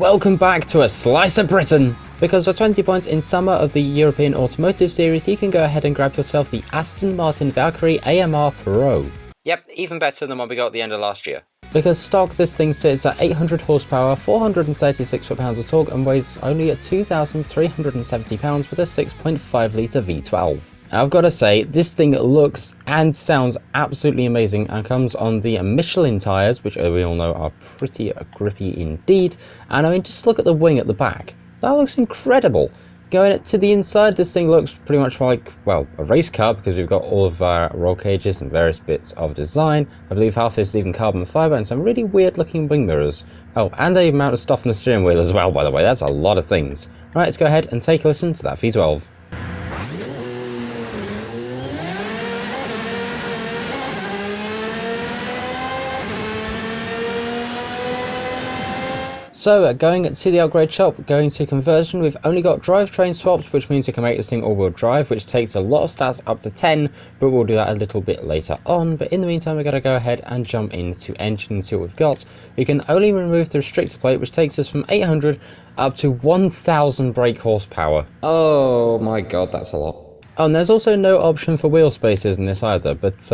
welcome back to a slice of Britain! Because for 20 points in summer of the European Automotive Series, you can go ahead and grab yourself the Aston Martin Valkryie AMR Pro. Yep, even better than what we got at the end of last year. Because stock, this thing sits at 800 horsepower, 436 foot-pounds of torque, and weighs only at 2,370 pounds with a 6.5 litre V12. Now, I've got to say, this thing looks and sounds absolutely amazing and comes on the Michelin tyres, which we all know are pretty grippy indeed. And I mean, just look at the wing at the back. That looks incredible. Going to the inside, this thing looks pretty much like, well, a race car, because we've got all of our roll cages and various bits of design. I believe half this is even carbon fibre and some really weird looking wing mirrors. Oh, and the amount of stuff on the steering wheel as well, by the way. That's a lot of things. Right, let's go ahead and take a listen to that V12. So, going to the upgrade shop, going to conversion, we've only got drivetrain swaps, which means we can make this thing all-wheel drive, which takes a lot of stats up to 10, but we'll do that a little bit later on. But in the meantime, we're going to go ahead and jump into engine and see what we've got. We can only remove the restrictor plate, which takes us from 800 up to 1,000 brake horsepower. Oh my god, that's a lot. Oh, and there's also no option for wheel spaces in this either, but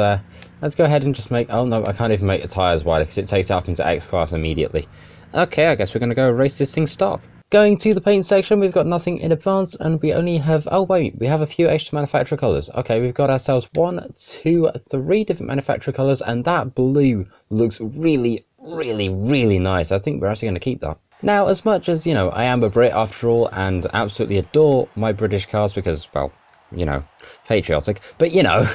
let's go ahead and just make... Oh no, I can't even make the tyres wider because it takes it up into X-Class immediately. Okay, I guess we're going to go race this thing stock. Going to the paint section, we've got nothing in advance, and we only have... Oh wait, we have a few extra manufacturer colours. Okay, we've got ourselves 1, 2, 3 different manufacturer colours, and that blue looks really, really, really nice. I think we're actually going to keep that. Now, as much as, you know, I am a Brit after all, and absolutely adore my British cars because, well, you know, patriotic, but you know,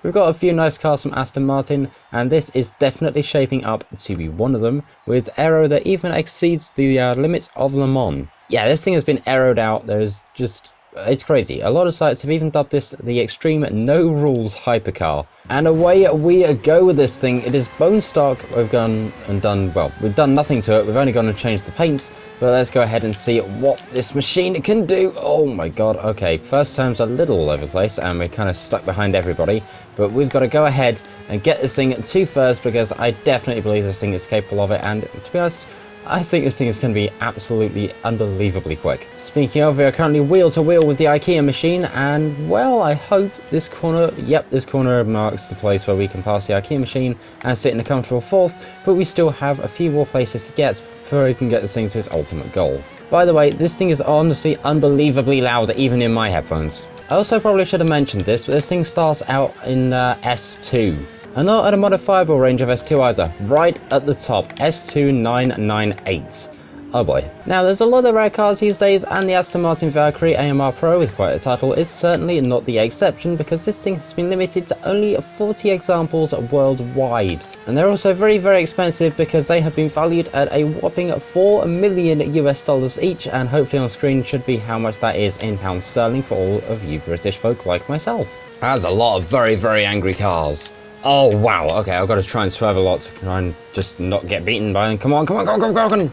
we've got a few nice cars from Aston Martin, and this is definitely shaping up to be one of them, with aero that even exceeds the limits of Le Mans. Yeah, this thing has been aeroed out. There's just... it's crazy. A lot of sites have even dubbed this the extreme no rules hypercar. And away we go with this thing. It is bone stock. We've gone and done, well, we've done nothing to it. We've only gone and changed the paint. But let's go ahead and see what this machine can do. Oh my god. Okay, first term's a little all over the place and we're kind of stuck behind everybody. But we've got to go ahead and get this thing to first, because I definitely believe this thing is capable of it. And to be honest, I think this thing is going to be absolutely unbelievably quick. Speaking of, we are currently wheel to wheel with the IKEA machine, and well, I hope this corner, yep, this corner marks the place where we can pass the IKEA machine and sit in a comfortable fourth, but we still have a few more places to get before we can get this thing to its ultimate goal. By the way, this thing is honestly unbelievably loud, even in my headphones. I also probably should have mentioned this, but this thing starts out in S2. And not at a modifiable range of S2 either, right at the top, S2998. Oh boy. Now, there's a lot of rare cars these days, and the Aston Martin Valkryie AMR Pro, with quite a title, is certainly not the exception, because this thing has been limited to only 40 examples worldwide. And they're also very, very expensive, because they have been valued at a whopping $4 million US each, and hopefully on screen should be how much that is in pounds sterling for all of you British folk like myself. That's a lot of very, very angry cars. Oh wow, okay, I've got to try and swerve a lot to try and just not get beaten by them. Come on, come on, go, go, go, go!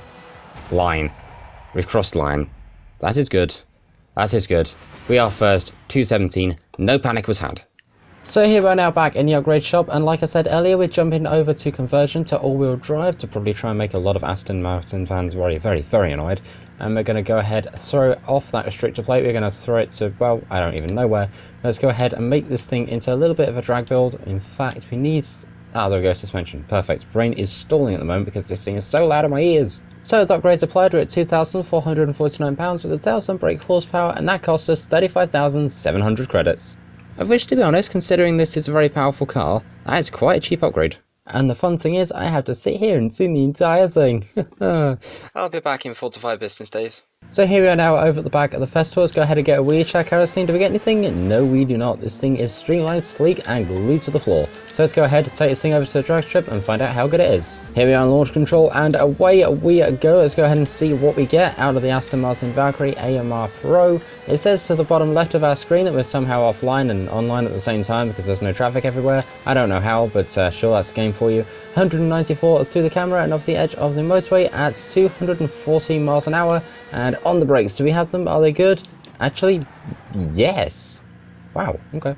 Line. We've crossed line. That is good. That is good. We are first, 217. No panic was had. So here we're now back in the upgrade shop, and like I said earlier, we're jumping over to conversion to all-wheel drive to probably try and make a lot of Aston Martin fans very, very, very annoyed. And we're going to go ahead, throw off that restrictor plate. We're going to throw it to, well, I don't even know where. Let's go ahead and make this thing into a little bit of a drag build. In fact, we need... ah, there we go, suspension. Perfect. Brain is stalling at the moment because this thing is so loud in my ears. So the upgrades applied, we're at £2,449 with 1,000 brake horsepower, and that cost us 35,700 credits. Of which, to be honest, considering this is a very powerful car, that is quite a cheap upgrade. And the fun thing is, I have to sit here and see the entire thing. I'll be back in 4 to 5 business days. So here we are now over at the back of the Festool. Let's go ahead and get a wheel check out of this thing. Do we get anything? No, we do not. This thing is streamlined, sleek, and glued to the floor. So let's go ahead and take this thing over to the drag strip and find out how good it is. Here we are on launch control, and away we go. Let's go ahead and see what we get out of the Aston Martin Valkryie AMR Pro. It says to the bottom left of our screen that we're somehow offline and online at the same time because there's no traffic everywhere. I don't know how, but sure, that's the game for you. 194 through the camera and off the edge of the motorway at 214 miles an hour. And on the brakes, do we have them? Are they good? Actually, yes. Wow, okay.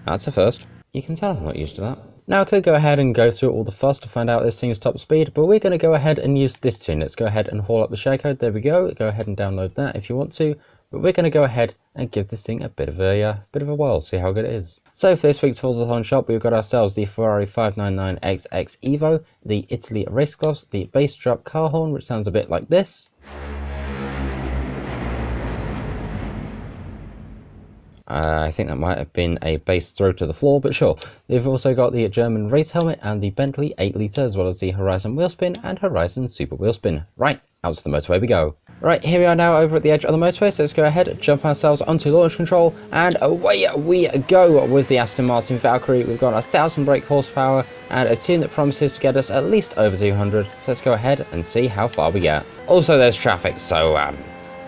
That's a first. You can tell I'm not used to that. Now I could go ahead and go through all the fuss to find out this thing's top speed, but we're going to go ahead and use this tune. Let's go ahead and haul up the share code. There we go. Go ahead and download that if you want to. But we're going to go ahead and give this thing a bit of a whirl, see how good it is. So for this week's Forza Horizon shop, we've got ourselves the Ferrari 599XX Evo, the Italy race gloves, the bass drop car horn, which sounds a bit like this. I think that might have been a bass throw to the floor, but sure. We've also got the German race helmet and the Bentley 8 litre, as well as the Horizon wheel spin and Horizon super wheel spin. Right, out to the motorway we go. Right, here we are now over at the edge of the motorway, so let's go ahead, jump ourselves onto launch control, and away we go with the Aston Martin Valkryie. We've got 1,000 brake horsepower and a tune that promises to get us at least over 200, so let's go ahead and see how far we get. Also, there's traffic, so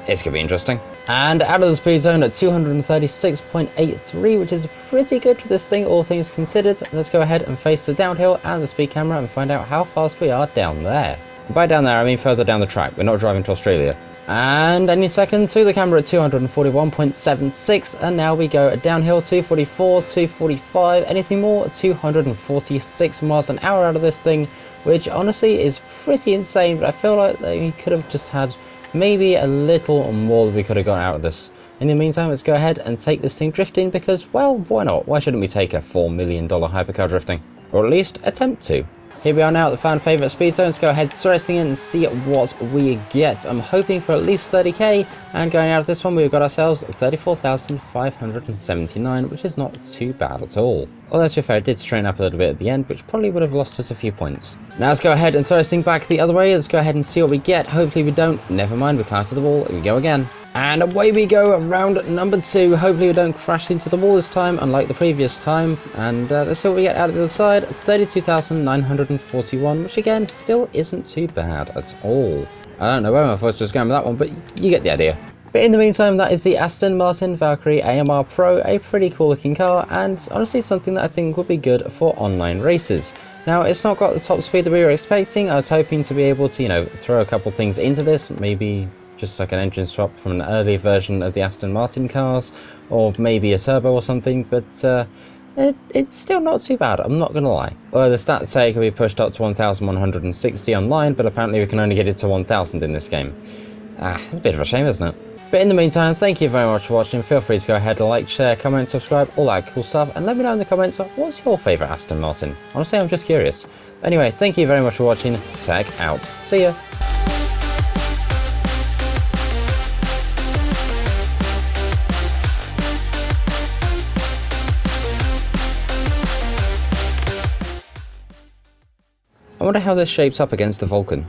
it's going to be interesting. And out of the speed zone at 236.83, which is pretty good for this thing, all things considered. Let's go ahead and face the downhill and the speed camera and find out how fast we are down there. By down there, I mean further down the track. We're not driving to Australia. And any second, through the camera at 241.76, and now we go downhill 244, 245, anything more, 246 miles an hour out of this thing, which honestly is pretty insane, but I feel like we could have just had maybe a little more that we could have got out of this. In the meantime, let's go ahead and take this thing drifting because, well, why not? Why shouldn't we take a $4 million hypercar drifting? Or at least attempt to. Here we are now at the fan favourite speed zone. Let's go ahead, throw this thing in and see what we get. I'm hoping for at least 30k, and going out of this one we've got ourselves 34,579, which is not too bad at all. Although to be fair, it did strain up a little bit at the end, which probably would have lost us a few points. Now let's go ahead and throw this thing back the other way. Let's go ahead and see what we get. Hopefully we don't. Never mind, we clout to the wall. Here we go again. And away we go, round number 2. Hopefully we don't crash into the wall this time, unlike the previous time. And let's see what we get out of the other side. 32,941, which again, still isn't too bad at all. I don't know where my voice was going with that one, but you get the idea. But in the meantime, that is the Aston Martin Valkryie AMR Pro, a pretty cool looking car, and honestly something that I think would be good for online races. Now, it's not got the top speed that we were expecting. I was hoping to be able to, throw a couple things into this, maybe just like an engine swap from an earlier version of the Aston Martin cars, or maybe a turbo or something, but it's still not too bad, I'm not going to lie. Well, the stats say it can be pushed up to 1,160 online, but apparently we can only get it to 1,000 in this game. It's a bit of a shame, isn't it? But in the meantime, thank you very much for watching. Feel free to go ahead and like, share, comment, subscribe, all that cool stuff, and let me know in the comments what's your favourite Aston Martin. Honestly, I'm just curious. Anyway, thank you very much for watching. Tag out. See ya. I wonder how this shapes up against the Vulcan.